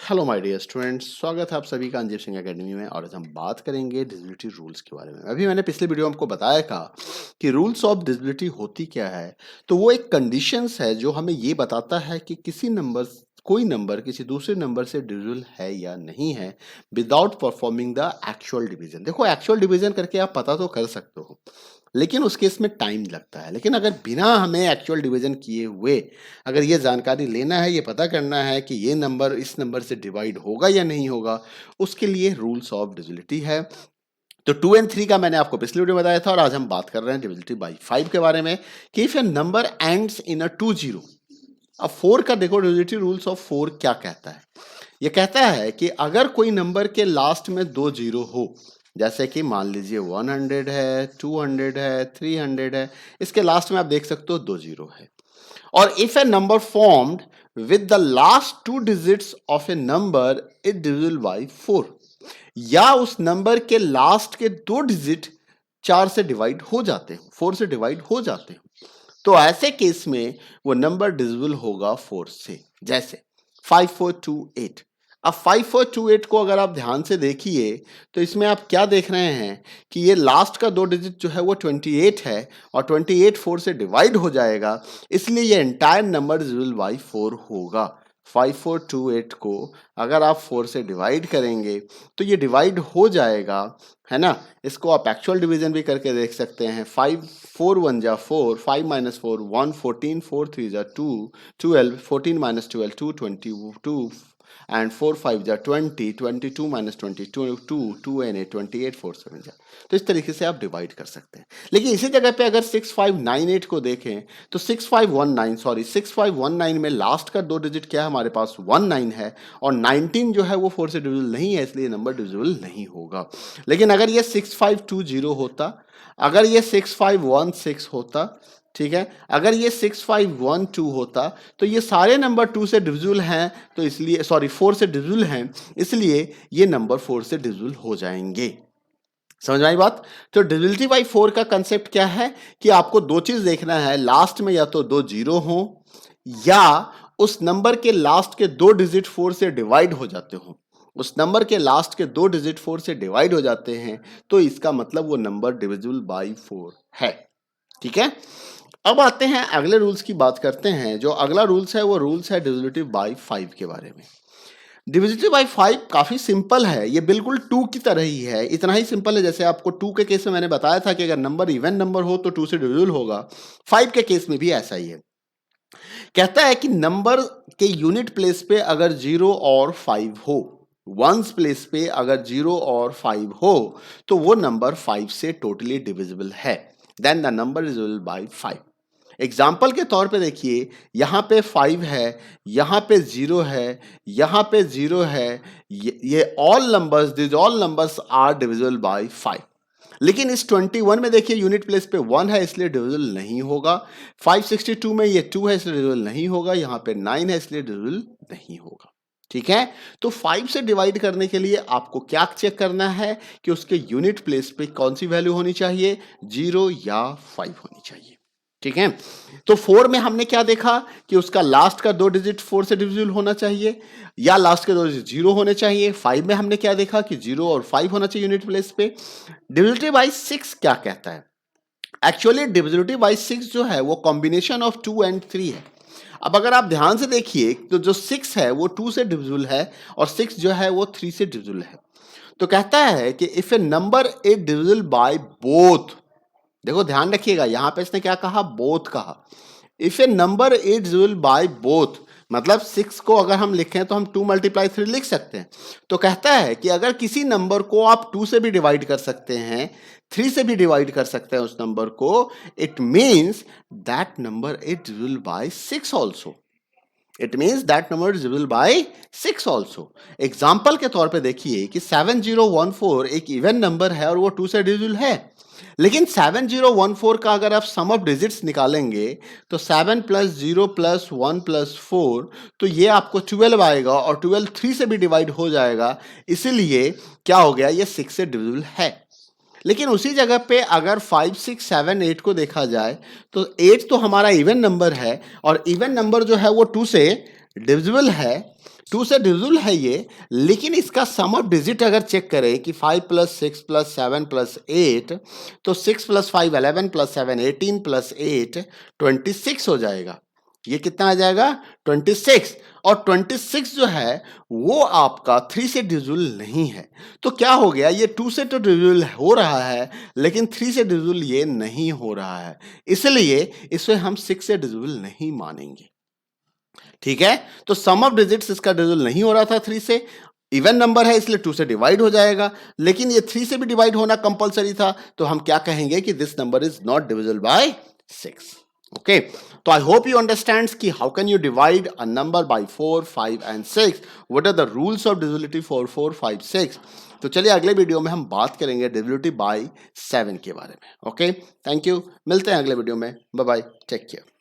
Hello my dear students, स्वागत है आप सभी का अंजीर सिंह एकेडमी में। और आज हम बात करेंगे डिसेबिलिटी रूल्स के बारे में। अभी मैंने पिछले वीडियो में आपको बताया था कि रूल्स ऑफ डिसेबिलिटी होती क्या है। तो वो एक कंडीशंस है जो हमें ये बताता है कि कोई नंबर किसी दूसरे नंबर से डिविजिबल है या नहीं है without performing the actual division. देखो, एक्चुअल डिवीजन करके आप पता तो कर सकते हो, लेकिन उस केस में टाइम लगता है। लेकिन अगर बिना हमें एक्चुअल डिवीजन किए हुए अगर ये जानकारी लेना है, ये पता करना है कि ये नंबर इस नंबर से डिवाइड होगा या नहीं होगा, उसके लिए रूल्स ऑफ डिविजिबिलिटी है। तो 2 एंड 3 का मैंने आपको पिछले वीडियो में बताया था और आज हम बात कर रहे हैं डिविजिबिलिटी बाय 5 के बारे में कि if a number ends in a 2 0। अब 4 का देखो, डिविजिबिलिटी रूल्स ऑफ 4 क्या कहता है। ये कहता है कि अगर कोई नंबर के लास्ट में 2 जीरो हो, जैसे कि मान लीजिए 100 है, 200 है, 300 है, इसके लास्ट में आप देख सकते हो 2 जीरो है। और if a number formed with the last two digits of a number is divisible by 4, या उस नंबर के लास्ट के 2 डिजिट 4 से डिवाइड हो जाते हैं, 4 से डिवाइड हो जाते हैं, तो ऐसे केस में वो नंबर डिविजिबल होगा 4 से। जैसे 5428। अब 5428 को अगर आप ध्यान से देखिए तो इसमें आप क्या देख रहे हैं कि ये लास्ट का 2 डिजिट जो है वो 28 है और 28 4 से डिवाइड हो जाएगा, इसलिए ये एंटायर नंबर डिविजिबल बाय 4 होगा। 5428 को अगर आप 4 से डिवाइड करेंगे तो ये डिवाइड हो जाएगा, है ना। इसको आप एक्चुअल डिवीजन भी करके देख सकते हैं। 5 4 1 जा 4, 5 minus 4 1, 14 4 3 जा 2, 12 14 minus 12 2, 22 and 4 5 जा 20, 22 minus 22 2 and 8 28 4 7 जा। तो इस तरीके से आप डिवाइड कर सकते हैं। लेकिन इसी जगह पे अगर 6598 को देखें तो 6519 में लास्ट का 2 डिजिट क्या है हमारे पास 19 है और 19 जो है वो 4 से डिविजिबल नहीं है, इसलिए नंबर डिविजिबल नहीं होगा। लेकिन अगर ये 6520 होता, अगर ये 6516 होता, ठीक है, अगर ये 6512 होता तो ये सारे नंबर 2 से डिविजिबल हैं, तो इसलिए 4 से डिविजिबल हैं, इसलिए ये नंबर 4 से डिविजिबल हो जाएंगे। समझ में आई बात। तो डिविजिबिलिटी बाय 4 का कंसेप्ट क्या है कि आपको दो चीज देखना है, लास्ट में या तो 2 जीरो हो या उस नंबर के लास्ट के 2 डिजिट 4 से डिवाइड हो जाते हो। उस नंबर के लास्ट के 2 डिजिट 4 से डिवाइड हो जाते हैं तो इसका मतलब वो नंबर डिविजिबल बाय 4 है। ठीक है, अब आते हैं अगले रूल्स की बात करते हैं। जो अगला रूल्स है वो रूल्स है डिविजिबिलिटी बाय 5 के बारे में। डिविजिबिलिटी बाय 5 काफी सिंपल है, ये बिल्कुल 2 की तरह ही है। इतना ही सिंपल है जैसे आपको 2 के केस में मैंने बताया था कि अगर नंबर इवन नंबर हो तो 2 से डिविजिबल होगा, 5 के केस में भी ऐसा ही है। कहता है कि नंबर के यूनिट प्लेस पे अगर 0 और 5 हो, वंस प्लेस पे अगर 0 और 5 हो तो वो नंबर 5 से टोटली डिविजिबल है, then the number is divisible by 5। Example के तौर पे देखिए, यहाँ पे 5 है, यहाँ पे 0 है, यहाँ पे 0 है, ये all numbers, this all numbers are divisible by 5। लेकिन इस 21 में देखिए यूनिट प्लेस पे 1 है इसलिए डिविजिबल नहीं होगा। 562 में ये 2 है इसलिए डिविजिबल नहीं होगा। यहाँ पे 9 है इसलिए डिविजिबल नहीं होगा। ठीक है, तो 5 से डिवाइड करने के लिए आपको क्या चेक करना है कि उसके यूनिट प्लेस पे कौन सी वैल्यू होनी चाहिए, 0 या 5 होनी चाहिए। ठीक है, तो 4 में हमने क्या देखा कि उसका लास्ट का 2 डिजिट 4 से डिविजिबल होना चाहिए या लास्ट के 2 डिजिट 0 होने चाहिए। 5 में हमने क्या देखा कि 0 और 5 होना चाहिए यूनिट प्लेस पे। डिविजिबिलिटी बाय 6 क्या कहता है? एक्चुअली डिविजिबिलिटी बाय 6 जो है वो कॉम्बिनेशन ऑफ 2 एंड 3 है। अब अगर आप ध्यान से देखिए तो जो 6 है वो 2 से डिविजिबल है और 6 जो है वो 3 से डिविजिबल है। तो कहता है कि if a number is divisible by both, देखो ध्यान रखिएगा यहां पे इसने क्या कहा, बोथ कहा। If a number is divisible by both मतलब 6 को अगर हम लिखें तो हम 2 × 3 लिख सकते हैं। तो कहता है कि अगर किसी नंबर को आप 2 से भी डिवाइड कर सकते हैं, 3 से भी डिवाइड कर सकते हैं उस नंबर को, it means that number is divisible by 6 also. It means that number is divisible by 6 also. Example के तौर पे देखिए कि 7014 एक इवन नंबर है और वो 2 से डिविजिबल है। लेकिन 7014 का अगर आप सम ऑफ डिजिट्स निकालेंगे तो 7 + 0 + 1 + 4 तो ये आपको 12 आएगा और 12 3 से भी डिवाइड हो जाएगा, इसीलिए क्या हो गया, ये 6 से डिविजिबल है। लेकिन उसी जगह पे अगर 5 6 7 8 को देखा जाए तो 8 तो हमारा इवन नंबर है और इवन नंबर जो है वो 2 से डिविजिबल है, 2 से डिविजिबल है ये, लेकिन इसका सम ऑफ डिजिट अगर चेक करें कि 5 प्लस 6 प्लस 7 प्लस 8, तो 6 प्लस 5 11 प्लस 7 18 प्लस 8 26 हो जाएगा। ये कितना आ जाएगा? 26। और 26 जो है वो आपका 3 से डिविजिबल नहीं है। तो क्या हो गया, ये 2 से तो डिविजिबल हो रहा है, लेकिन 3 से डिविजिबल ये नहीं हो रहा है, इसलिए इसे हम 6 से डिविजिबल नहीं मानेंगे। ठीक है, तो सम ऑफ डिजिट्स इसका डिविजिबल नहीं हो रहा था 3 से, इवन नंबर है इसलिए 2 से डिवाइड हो जाएगा, लेकिन ये 3 से भी डिवाइड होना कंपलसरी था, तो हम क्या कहेंगे कि this number is not divisible by 6। Okay, तो आई होप यू अंडरस्टैंड कि how can you divide a number by 4, 5 and 6, what are the rules of divisibility for 4, 5, 6। तो चलिए अगले वीडियो में हम बात करेंगे डिविजिबिलिटी बाय 7 के बारे में। ओके, थैंक यू, मिलते हैं अगले वीडियो में, बाय बाय, टेक केयर।